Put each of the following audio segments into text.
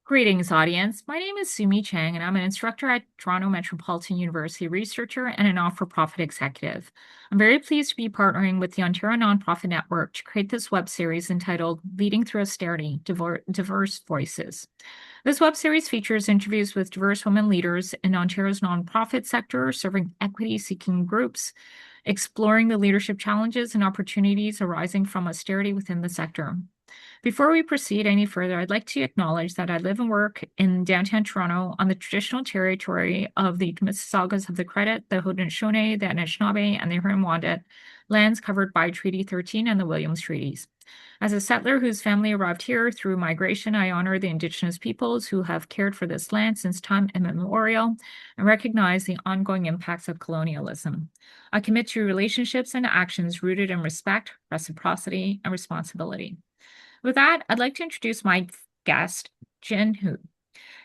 Greetings, audience. My name is Sumi Chang, and I'm an instructor at Toronto Metropolitan University, researcher, and a not-for-profit executive. I'm very pleased to be partnering with the Ontario Nonprofit Network to create this web series entitled Leading Through Austerity, Diverse Voices. This web series features interviews with diverse women leaders in Ontario's nonprofit sector, serving equity-seeking groups, exploring the leadership challenges and opportunities arising from austerity within the sector. Before we proceed any further, I'd like to acknowledge that I live and work in downtown Toronto on the traditional territory of the Mississaugas of the Credit, the Haudenosaunee, the Anishinaabe, and the Huron-Wendat, lands covered by Treaty 13 and the Williams Treaties. As a settler whose family arrived here through migration, I honor the Indigenous peoples who have cared for this land since time immemorial and recognize the ongoing impacts of colonialism. I commit to relationships and actions rooted in respect, reciprocity, and responsibility. With that, I'd like to introduce my guest, Jin Huh.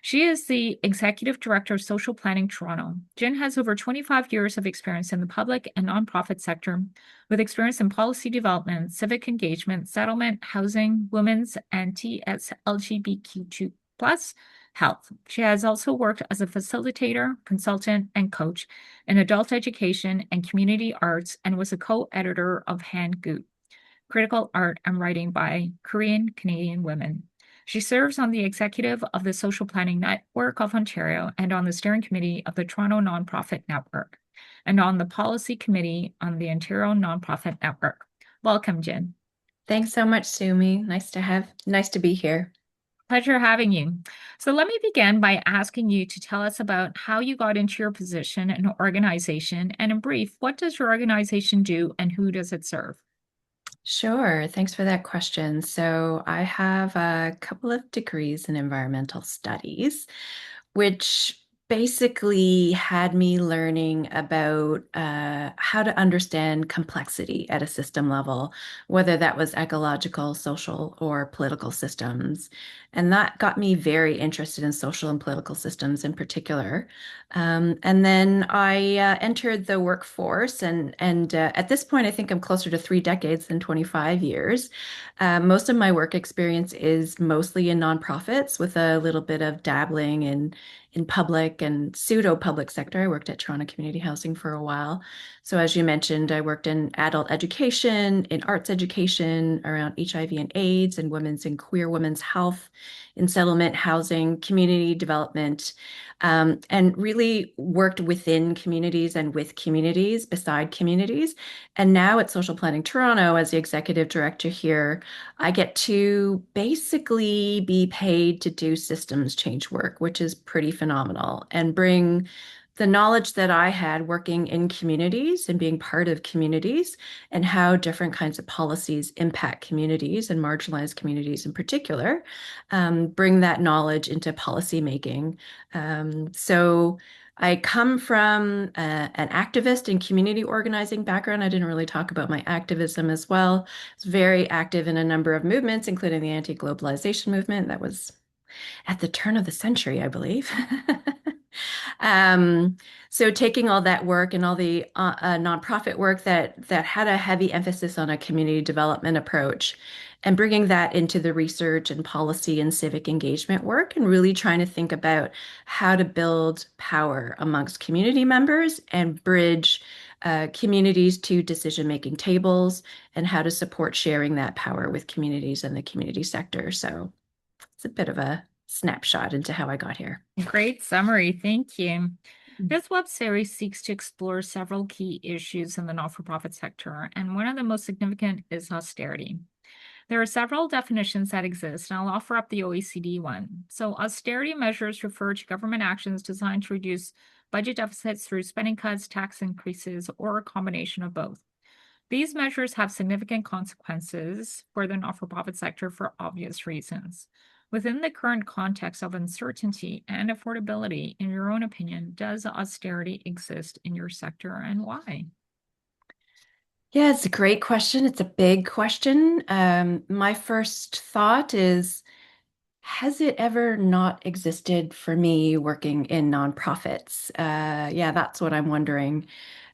She is the Executive Director of Social Planning Toronto. Jin has over 25 years of experience in the public and nonprofit sector, with experience in policy development, civic engagement, settlement, housing, women's, and LGBTQ2+ health. She has also worked as a facilitator, consultant, and coach in adult education and community arts, and was a co-editor of Hand Goot, Critical Art and Writing by Korean Canadian Women. She serves on the executive of the Social Planning Network of Ontario and on the steering committee of the Toronto Nonprofit Network and on the policy committee on the Ontario Nonprofit Network. Welcome, Jen. Thanks so much, Sumi. Nice to be here. Pleasure having you. So let me begin by asking you to tell us about how you got into your position and organization, and in brief, what does your organization do and who does it serve? Sure. Thanks for that question. So, I have a couple of degrees in environmental studies, which basically had me learning about how to understand complexity at a system level, whether that was ecological, social, or political systems. And that got me very interested in social and political systems in particular. And then I entered the workforce, and at this point, I think I'm closer to 3 decades than 25 years. Most of my work experience is mostly in nonprofits with a little bit of dabbling in public and pseudo-public sector. I worked at Toronto Community Housing for a while. So as you mentioned, I worked in adult education, in arts education around HIV and AIDS, and women's and queer women's health, in settlement housing, community development, and really worked within communities and with communities, beside communities. And now at Social Planning Toronto, as the executive director here, I get to basically be paid to do systems change work, which is pretty phenomenal, and bring the knowledge that I had working in communities and being part of communities and how different kinds of policies impact communities and marginalized communities in particular, bring that knowledge into policy making. So I come from an activist and community organizing background. I didn't really talk about my activism as well. I was very active in a number of movements, including the anti-globalization movement that was at the turn of the century, I believe. Um, so taking all that work and all the nonprofit work that had a heavy emphasis on a community development approach and bringing that into the research and policy and civic engagement work and really trying to think about how to build power amongst community members and bridge communities to decision-making tables and how to support sharing that power with communities and the community sector. So it's a bit of a snapshot into how I got here. Great summary. Thank you. This web series seeks to explore several key issues in the not-for-profit sector, and one of the most significant is austerity. There are several definitions that exist, and I'll offer up the OECD one. So, austerity measures refer to government actions designed to reduce budget deficits through spending cuts, tax increases, or a combination of both. These measures have significant consequences for the not-for-profit sector for obvious reasons. Within the current context of uncertainty and affordability, in your own opinion, does austerity exist in your sector and why? Yeah, it's a great question. It's a big question. My first thought is, has it ever not existed for me working in nonprofits? Yeah, that's what I'm wondering.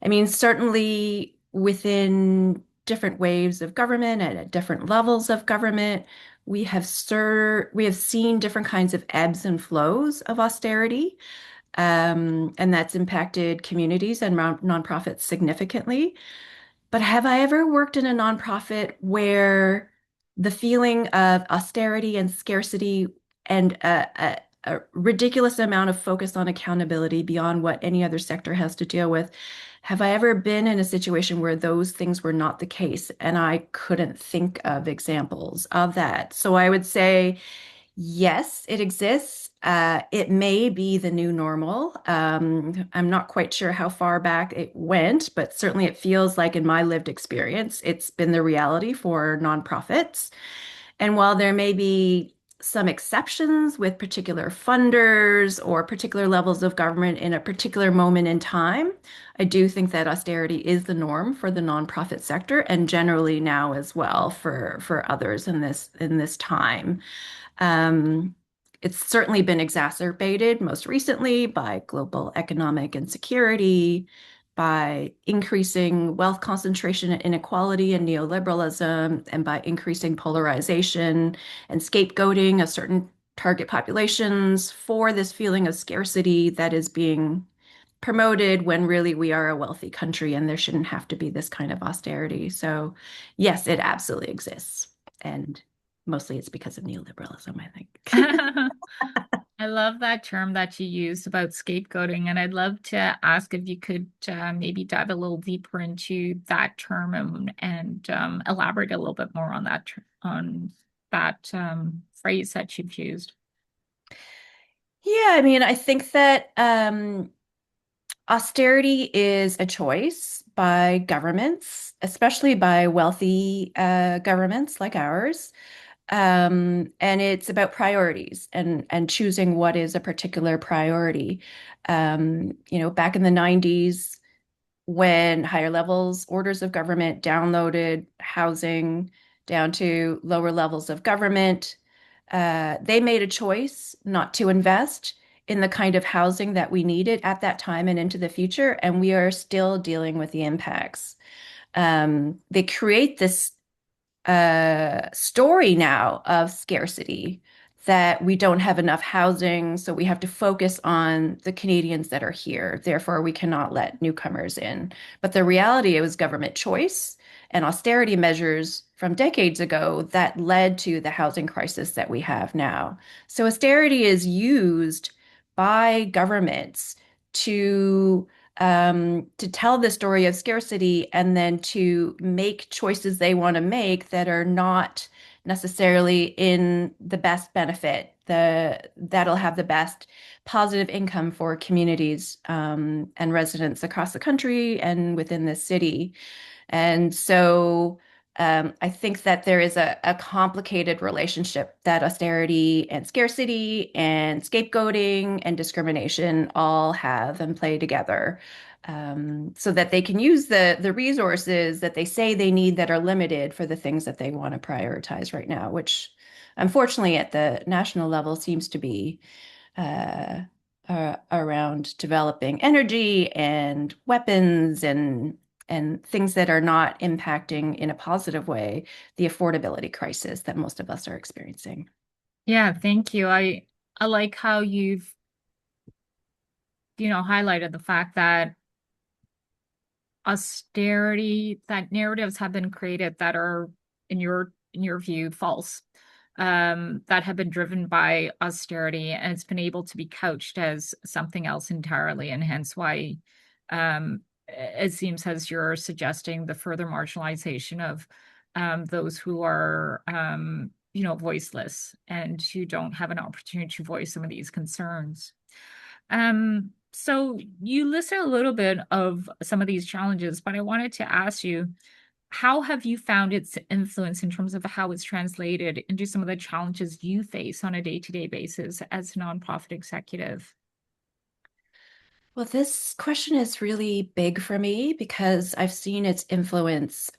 I mean, certainly within different waves of government and at different levels of government, we have seen different kinds of ebbs and flows of austerity, and that's impacted communities and nonprofits significantly. But have I ever worked in a nonprofit where the feeling of austerity and scarcity and a ridiculous amount of focus on accountability beyond what any other sector has to deal with? Have I ever been in a situation where those things were not the case? And I couldn't think of examples of that. So I would say, yes, it exists. It may be the new normal. I'm not quite sure how far back it went, but certainly it feels like in my lived experience, it's been the reality for nonprofits. And while there may be some exceptions with particular funders or particular levels of government in a particular moment in time, I do think that austerity is the norm for the nonprofit sector and generally now as well for others in this time. Um, it's certainly been exacerbated most recently by global economic insecurity, by increasing wealth concentration and inequality and neoliberalism, and by increasing polarization and scapegoating of certain target populations for this feeling of scarcity that is being promoted when really we are a wealthy country and there shouldn't have to be this kind of austerity. So, yes, it absolutely exists. And mostly it's because of neoliberalism, I think. I love that term that you used about scapegoating, and I'd love to ask if you could maybe dive a little deeper into that term and elaborate a little bit more on that phrase that you've used. Yeah, I mean, I think that austerity is a choice by governments, especially by wealthy governments like ours. And it's about priorities and choosing what is a particular priority. Back in the 90s, when higher levels, orders of government downloaded housing down to lower levels of government, they made a choice not to invest in the kind of housing that we needed at that time and into the future, and we are still dealing with the impacts. They create this story now of scarcity, that we don't have enough housing, so we have to focus on the Canadians that are here. Therefore, we cannot let newcomers in. But the reality, it was government choice and austerity measures from decades ago that led to the housing crisis that we have now. So austerity is used by governments to to tell the story of scarcity and then to make choices they want to make that are not necessarily in the best benefit, that'll have the best positive income for communities and residents across the country and within the city. And so I think that there is a complicated relationship that austerity and scarcity and scapegoating and discrimination all have and play together, so that they can use the resources that they say they need that are limited for the things that they want to prioritize right now, which unfortunately at the national level seems to be uh, around developing energy and weapons and things that are not impacting in a positive way the affordability crisis that most of us are experiencing. Yeah, thank you. I like how you've, highlighted the fact that austerity, that narratives have been created that are in your view false, that have been driven by austerity, and it's been able to be couched as something else entirely, and hence why it seems as you're suggesting the further marginalization of those who are voiceless and who don't have an opportunity to voice some of these concerns. So you listed a little bit of some of these challenges, but I wanted to ask you, how have you found its influence in terms of how it's translated into some of the challenges you face on a day-to-day basis as a nonprofit executive? Well, this question is really big for me because I've seen its influence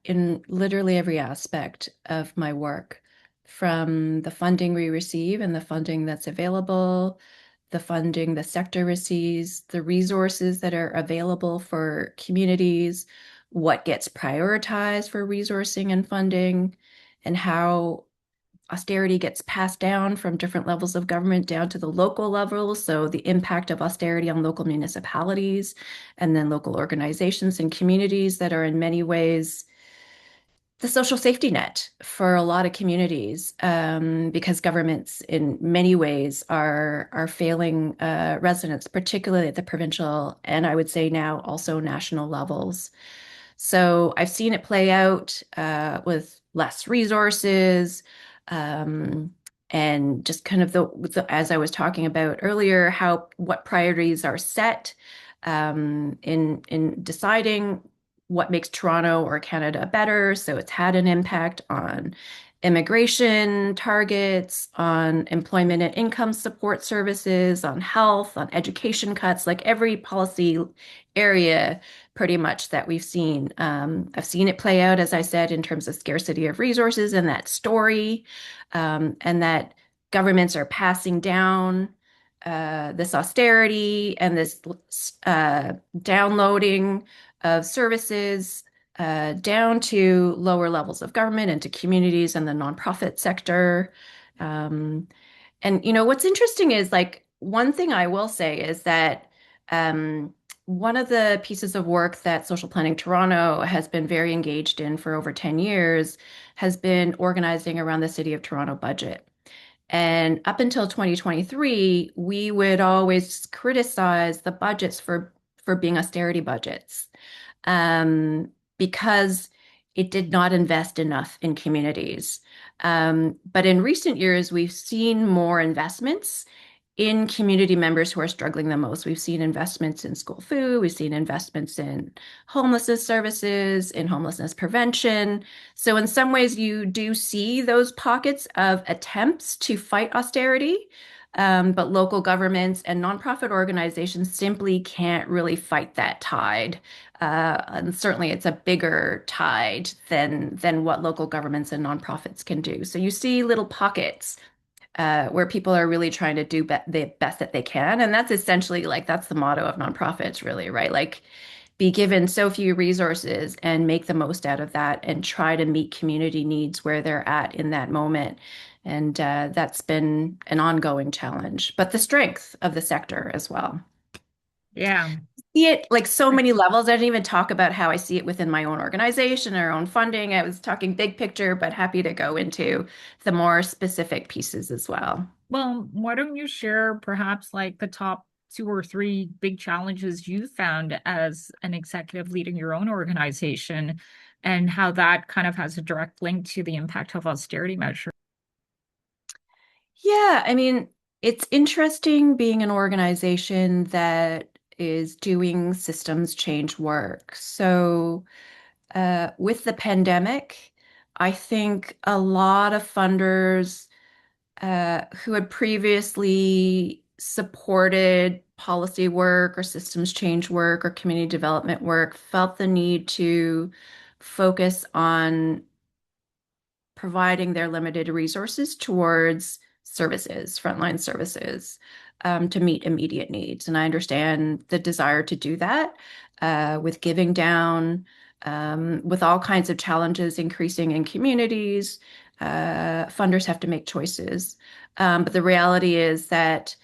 in literally every aspect of my work, from the funding we receive and the funding that's available, the funding the sector receives, the resources that are available for communities, what gets prioritized for resourcing and funding, and how austerity gets passed down from different levels of government down to the local level. So the impact of austerity on local municipalities and then local organizations and communities that are in many ways the social safety net for a lot of communities, because governments in many ways are failing residents, particularly at the provincial and I would say now also national levels. So I've seen it play out with less resources, um, and just kind of as I was talking about earlier, how what priorities are set in deciding what makes Toronto or Canada better. So it's had an impact on immigration targets, on employment and income support services, on health, on education cuts, like every policy area pretty much that we've seen. I've seen it play out, as I said, in terms of scarcity of resources and that story, and that governments are passing down this austerity and this downloading of services down to lower levels of government and to communities and the nonprofit sector. Um, and what's interesting is like one thing I will say is that one of the pieces of work that Social Planning Toronto has been very engaged in for over 10 years has been organizing around the City of Toronto budget. And up until 2023, we would always criticize the budgets for being austerity budgets, because it did not invest enough in communities. But in recent years, we've seen more investments in community members who are struggling the most. We've seen investments in school food, we've seen investments in homelessness services, in homelessness prevention. So, in some ways, you do see those pockets of attempts to fight austerity, but local governments and nonprofit organizations simply can't really fight that tide. And certainly, it's a bigger tide than what local governments and nonprofits can do. So, you see little pockets where people are really trying to do the best that they can. And that's essentially like that's the motto of nonprofits, really, right? Like be given so few resources and make the most out of that and try to meet community needs where they're at in that moment. And that's been an ongoing challenge, but the strength of the sector as well. Yeah. See it like so many levels. I didn't even talk about how I see it within my own organization, our own funding. I was talking big picture, but happy to go into the more specific pieces as well. Well, why don't you share perhaps like the top two or three big challenges you found as an executive leading your own organization and how that kind of has a direct link to the impact of austerity measures? Yeah, I mean, it's interesting being an organization that is doing systems change work. So, with the pandemic, I think a lot of funders who had previously supported policy work or systems change work or community development work felt the need to focus on providing their limited resources towards services, frontline services, to meet immediate needs. And I understand the desire to do that with giving down, with all kinds of challenges increasing in communities. Funders have to make choices. But the reality is that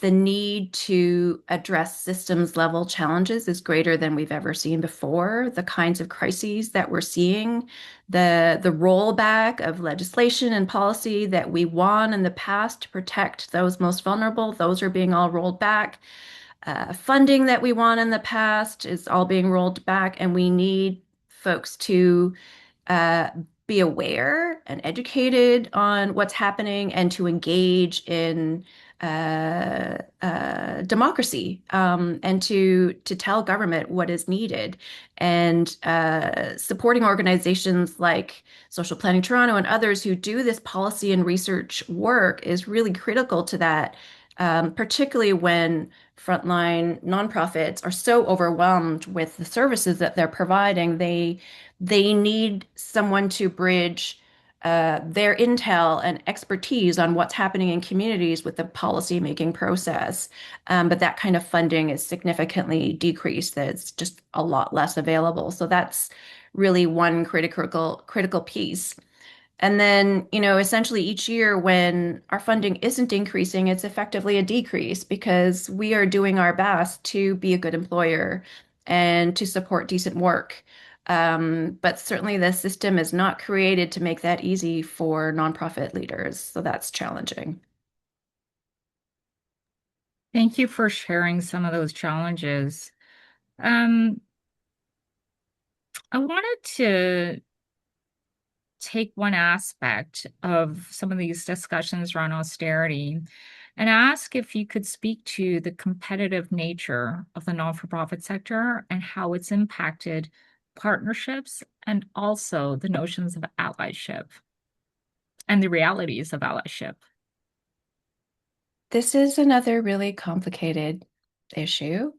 the need to address systems level challenges is greater than we've ever seen before. The kinds of crises that we're seeing, the rollback of legislation and policy that we won in the past to protect those most vulnerable, those are being all rolled back. Funding that we won in the past is all being rolled back, and we need folks to uh, be aware and educated on what's happening and to engage in democracy, and to tell government what is needed. And supporting organizations like Social Planning Toronto and others who do this policy and research work is really critical to that, particularly when frontline nonprofits are so overwhelmed with the services that they're providing. They need someone to bridge their intel and expertise on what's happening in communities with the policy making process. But that kind of funding is significantly decreased. That's just a lot less available. So that's really one critical piece. And then, essentially each year when our funding isn't increasing, it's effectively a decrease because we are doing our best to be a good employer and to support decent work. But certainly the system is not created to make that easy for nonprofit leaders. So that's challenging. Thank you for sharing some of those challenges. Um, I wanted to take one aspect of some of these discussions around austerity and ask if you could speak to the competitive nature of the non-for-profit sector and how it's impacted partnerships and also the notions of allyship and the realities of allyship. This is another really complicated issue.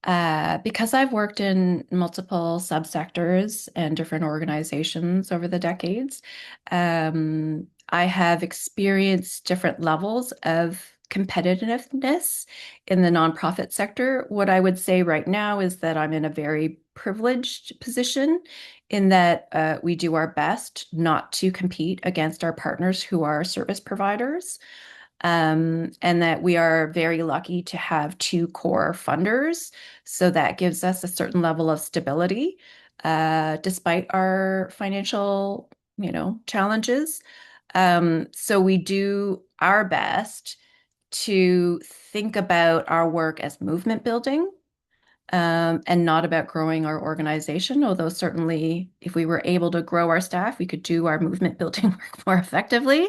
Because I've worked in multiple subsectors and different organizations over the decades, I have experienced different levels of competitiveness in the nonprofit sector. What I would say right now is that I'm in a very privileged position in that we do our best not to compete against our partners who are service providers. And that we are very lucky to have two core funders. So that gives us a certain level of stability, despite our financial, challenges. So we do our best to think about our work as movement building, and not about growing our organization. Although certainly, if we were able to grow our staff, we could do our movement building work more effectively.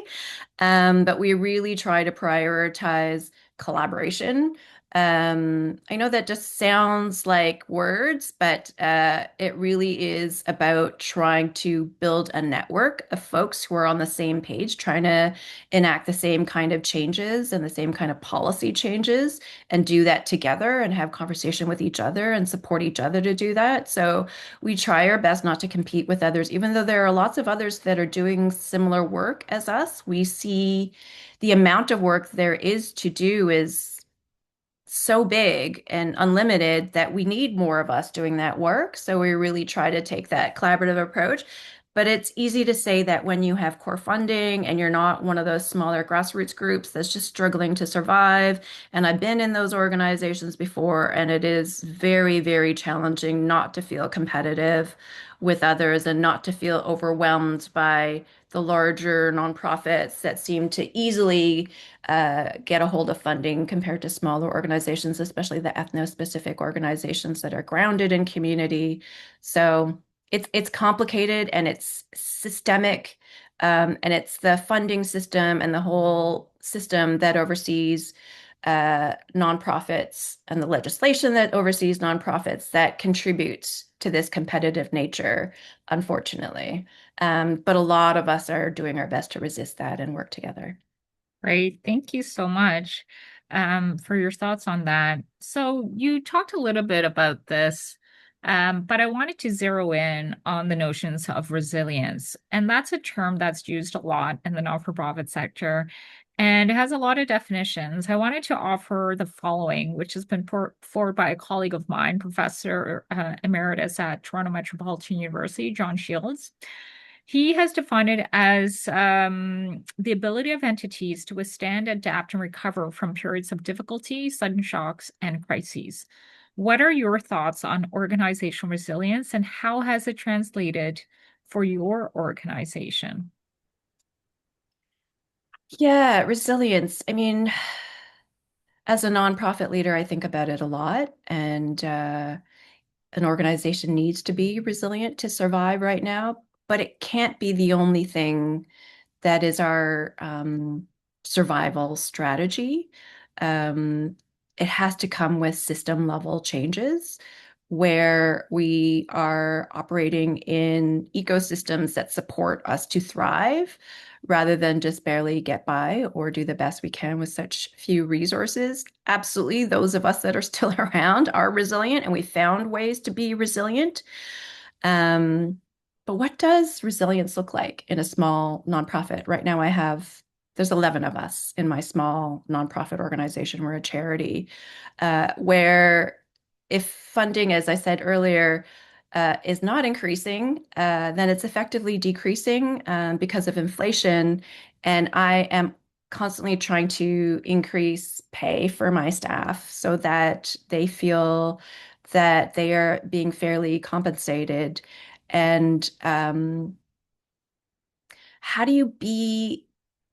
But we really try to prioritize collaboration. I know that just sounds like words, but it really is about trying to build a network of folks who are on the same page, trying to enact the same kind of changes and the same kind of policy changes, and do that together and have conversation with each other and support each other to do that. So we try our best not to compete with others, even though there are lots of others that are doing similar work as us. We see the amount of work there is to do is so big and unlimited that we need more of us doing that work. So we really try to take that collaborative approach. But it's easy to say that when you have core funding and you're not one of those smaller grassroots groups that's just struggling to survive. And I've been in those organizations before, and it is very, very challenging not to feel competitive with others and not to feel overwhelmed by the larger nonprofits that seem to easily get a hold of funding compared to smaller organizations, especially the ethno-specific organizations that are grounded in community. So it's complicated and it's systemic, and it's the funding system and the whole system that oversees nonprofits and the legislation that oversees nonprofits that contributes to this competitive nature, unfortunately. But a lot of us are doing our best to resist that and work together. Great. Thank you so much for your thoughts on that. So you talked a little bit about this, but I wanted to zero in on the notions of resilience. And that's a term that's used a lot in the not-for-profit sector, and it has a lot of definitions. I wanted to offer the following, which has been put forward by a colleague of mine, Professor Emeritus at Toronto Metropolitan University, John Shields. He has defined it as the ability of entities to withstand, adapt, and recover from periods of difficulty, sudden shocks, and crises. What are your thoughts on organizational resilience and how has it translated for your organization? Yeah, resilience. I mean, as a nonprofit leader, I think about it a lot, and an organization needs to be resilient to survive right now, but it can't be the only thing that is our survival strategy. Um, it has to come with system level changes where we are operating in ecosystems that support us to thrive rather than just barely get by or do the best we can with such few resources. Absolutely, those of us that are still around are resilient and we found ways to be resilient. Um, but what does resilience look like in a small nonprofit? Right now, there's 11 of us in my small nonprofit organization. We're a charity, where if funding, as I said earlier, is not increasing, then it's effectively decreasing because of inflation. And I am constantly trying to increase pay for my staff so that they feel that they are being fairly compensated. And how do you be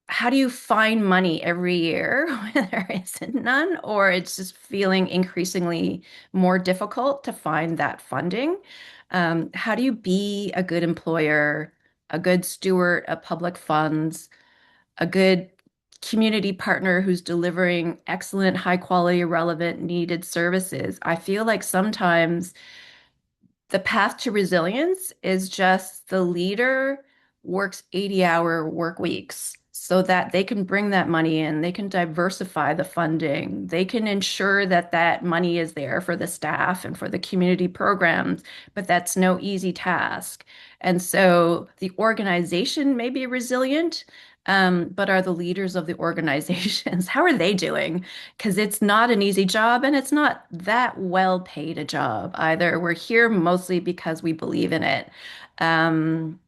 how do you find money every year when there isn't none, or it's just feeling increasingly more difficult to find that funding? How do you be a good employer, a good steward of public funds, a good community partner who's delivering excellent, high quality, relevant, needed services? I feel like sometimes the path to resilience is just the leader works 80-hour work weeks so that they can bring that money in, they can diversify the funding, they can ensure that that money is there for the staff and for the community programs, but that's no easy task. And so the organization may be resilient, but are the leaders of the organizations, how are they doing? Because it's not an easy job and it's not that well paid a job either. We're here mostly because we believe in it. Um,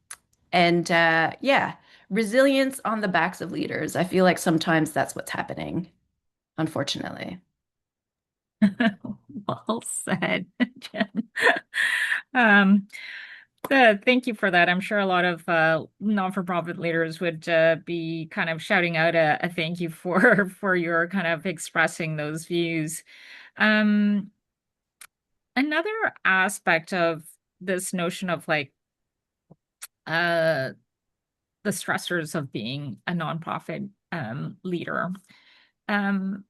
yeah, resilience on the backs of leaders. I feel like sometimes that's what's happening, unfortunately. Well said, Jen. Um, Thank you for that. I'm sure a lot of non-for-profit leaders would be kind of shouting out a thank you for for your kind of expressing those views. Um, Another aspect of this notion of like uh, the stressors of being a nonprofit leader um,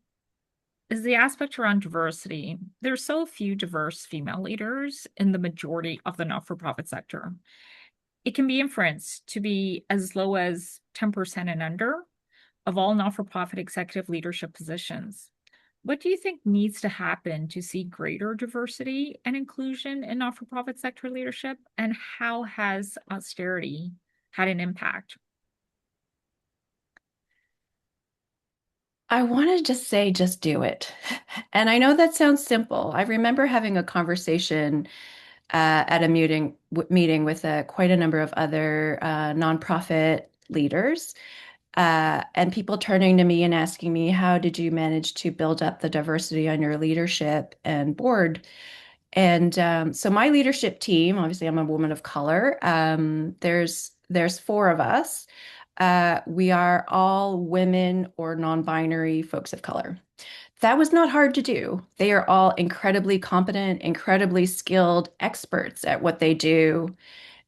is the aspect around diversity. There's so few diverse female leaders in the majority of the not-for-profit sector. It can be inferenced to be as low as 10% and under of all not-for-profit executive leadership positions. What do you think needs to happen to see greater diversity and inclusion in not-for-profit sector leadership? And how has austerity had an impact? I want to just say, just do it. And I know that sounds simple. I remember having a conversation at a meeting with quite a number of other nonprofit leaders, and people turning to me and asking me, "How did you manage to build up the diversity on your leadership and board?" And so my leadership team, obviously, I'm a woman of color. There's four of us. We are all women or non-binary folks of color. That was not hard to do. They are all incredibly competent, incredibly skilled experts at what they do,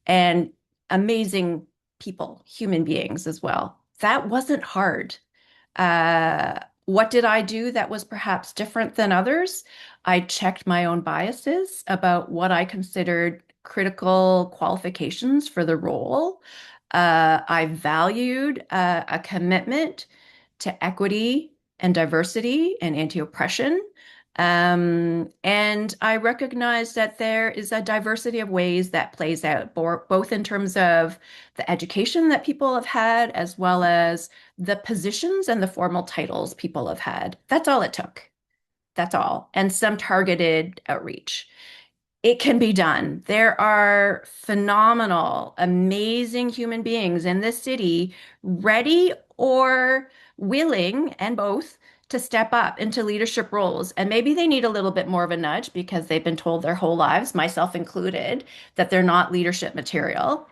and amazing people, human beings as well. That wasn't hard. What did I do that was perhaps different than others? I checked my own biases about what I considered critical qualifications for the role. I valued a commitment to equity and diversity and anti-oppression. And I recognize that there is a diversity of ways that plays out, both in terms of the education that people have had, as well as the positions and the formal titles people have had. That's all it took. That's all. And some targeted outreach. It can be done. There are phenomenal, amazing human beings in this city ready or willing, and both, to step up into leadership roles. And maybe they need a little bit more of a nudge because they've been told their whole lives, myself included, that they're not leadership material.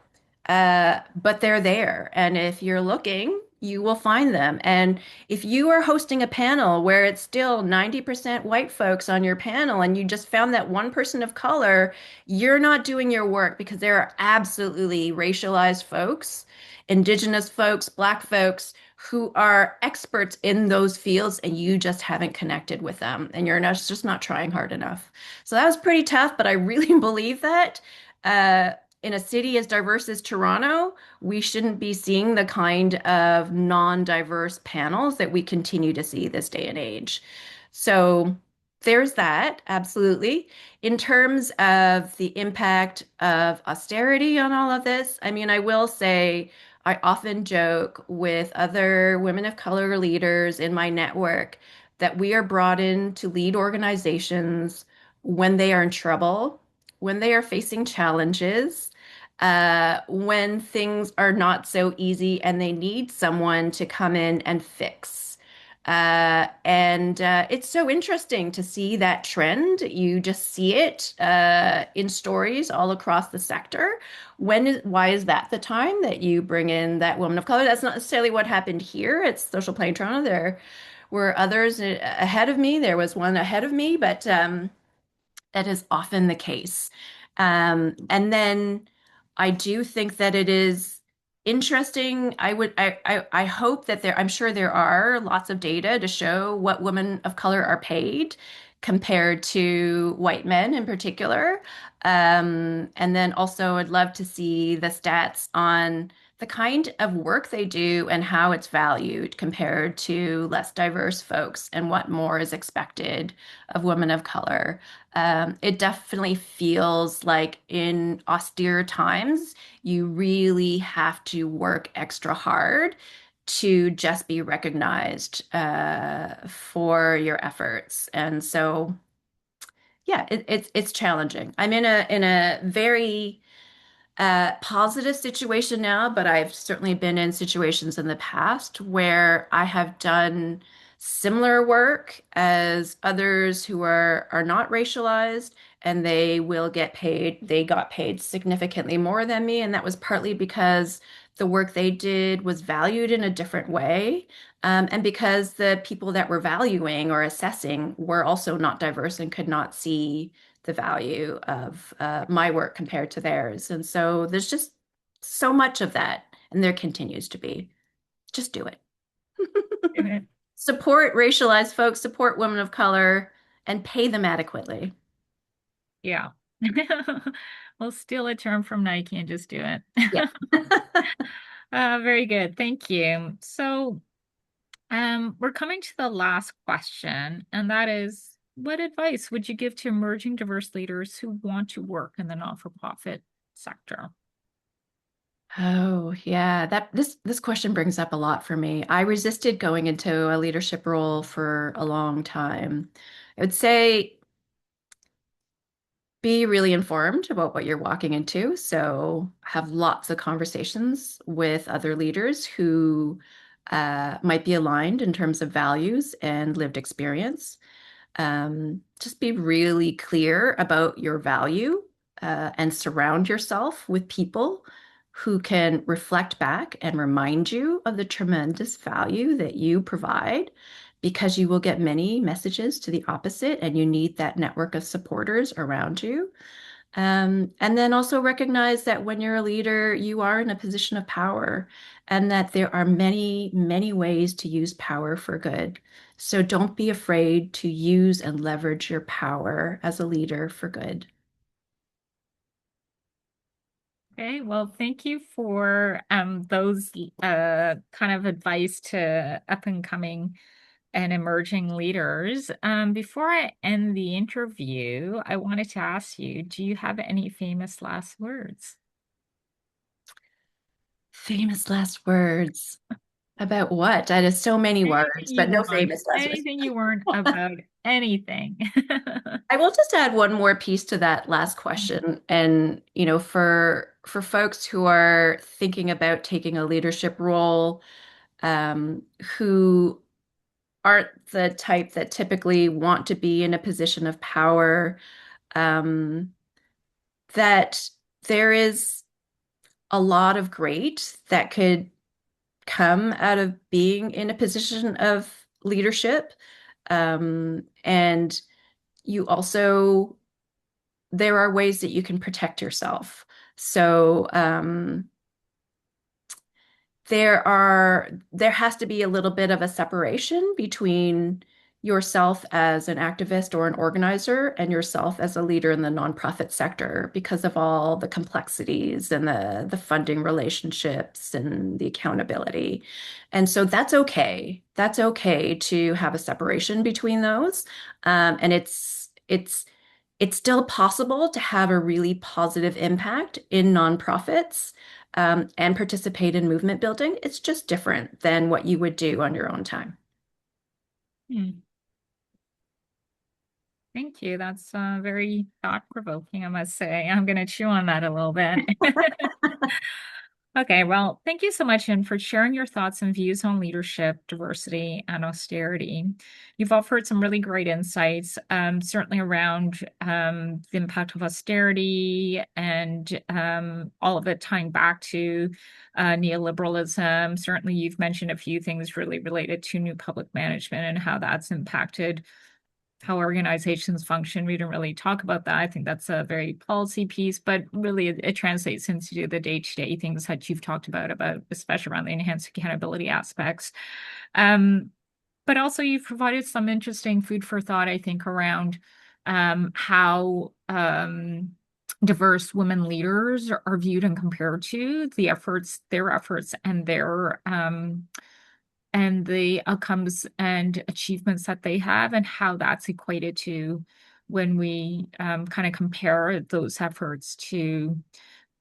But they're there. And if you're looking, you will find them. And if you are hosting a panel where it's still 90% white folks on your panel and you just found that one person of color, you're not doing your work because there are absolutely racialized folks, indigenous folks, black folks who are experts in those fields and you just haven't connected with them and you're not, just not trying hard enough. So that was pretty tough, but I really believe that. Uh, in a city as diverse as Toronto, we shouldn't be seeing the kind of non-diverse panels that we continue to see this day and age. So there's that, absolutely. In terms of the impact of austerity on all of this, I mean, I will say I often joke with other women of color leaders in my network that we are brought in to lead organizations when they are in trouble when they are facing challenges, when things are not so easy and they need someone to come in and fix. And it's so interesting to see that trend. You just see it in stories all across the sector. Why is that the time that you bring in that woman of color? That's not necessarily what happened here. It's Social Play in Toronto. There were others ahead of me. There was one ahead of me, but that is often the case. And then I do think that it is interesting. I hope that I'm sure there are lots of data to show what women of color are paid compared to white men in particular. And then also I'd love to see the stats on the kind of work they do and how it's valued compared to less diverse folks and what more is expected of women of color. It definitely feels like in austere times, you really have to work extra hard to just be recognized for your efforts. And so, yeah, it's challenging. I'm in a very positive situation now, but I've certainly been in situations in the past where I have done similar work as others who are not racialized, and they will get paid. They got paid significantly more than me, and that was partly because the work they did was valued in a different way. And because the people that were valuing or assessing were also not diverse and could not see the value of my work compared to theirs. And so there's just so much of that, and there continues to be. Just do it. Support racialized folks, support women of color, and pay them adequately. Yeah. We'll steal a term from Nike and just do it. Yeah. Very good. Thank you. So, we're coming to the last question, and that is, what advice would you give to emerging diverse leaders who want to work in the not-for-profit sector? Oh, yeah. This question brings up a lot for me. I resisted going into a leadership role for a long time. I would say be really informed about what you're walking into. So have lots of conversations with other leaders who might be aligned in terms of values and lived experience. Just be really clear about your value and surround yourself with people who can reflect back and remind you of the tremendous value that you provide, because you will get many messages to the opposite, and you need that network of supporters around you. And then also recognize that when you're a leader, you are in a position of power, and that there are many, many ways to use power for good. So don't be afraid to use and leverage your power as a leader for good. Okay, well, thank you for those kind of advice to up and coming and emerging leaders. Before I end the interview, I wanted to ask you, do you have any famous last words? Famous last words. About what? That is so many Anything words, you but no want, famous last words. anything you weren't about anything. I will just add one more piece to that last question. And, for folks who are thinking about taking a leadership role, who aren't the type that typically want to be in a position of power, um, that there is a lot of great that could come out of being in a position of leadership. And you also, there are ways that you can protect yourself. So, there has to be a little bit of a separation between yourself as an activist or an organizer and yourself as a leader in the nonprofit sector, because of all the complexities and the funding relationships and the accountability. And so that's okay. That's okay to have a separation between those. And it's still possible to have a really positive impact in nonprofits, and participate in movement building. It's just different than what you would do on your own time. Hmm. Thank you. That's very thought-provoking, I must say. I'm going to chew on that a little bit. Okay, well, thank you so much, and for sharing your thoughts and views on leadership, diversity, and austerity. You've offered some really great insights, certainly around the impact of austerity and all of it tying back to neoliberalism. Certainly, you've mentioned a few things really related to new public management and how that's impacted how organizations function. We didn't really talk about that. I think that's a very policy piece, but really it translates into the day-to-day things that you've talked about especially around the enhanced accountability aspects. Um, but also you've provided some interesting food for thought, I think, around how diverse women leaders are viewed and compared to their efforts and the outcomes and achievements that they have, and how that's equated to when we kind of compare those efforts to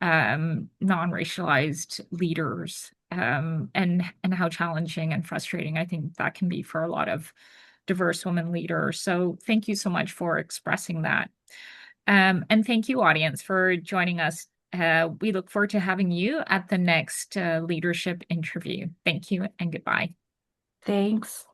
non-racialized leaders, and how challenging and frustrating I think that can be for a lot of diverse women leaders. So thank you so much for expressing that. And thank you, audience, for joining us. We look forward to having you at the next leadership interview. Thank you and goodbye. Thanks.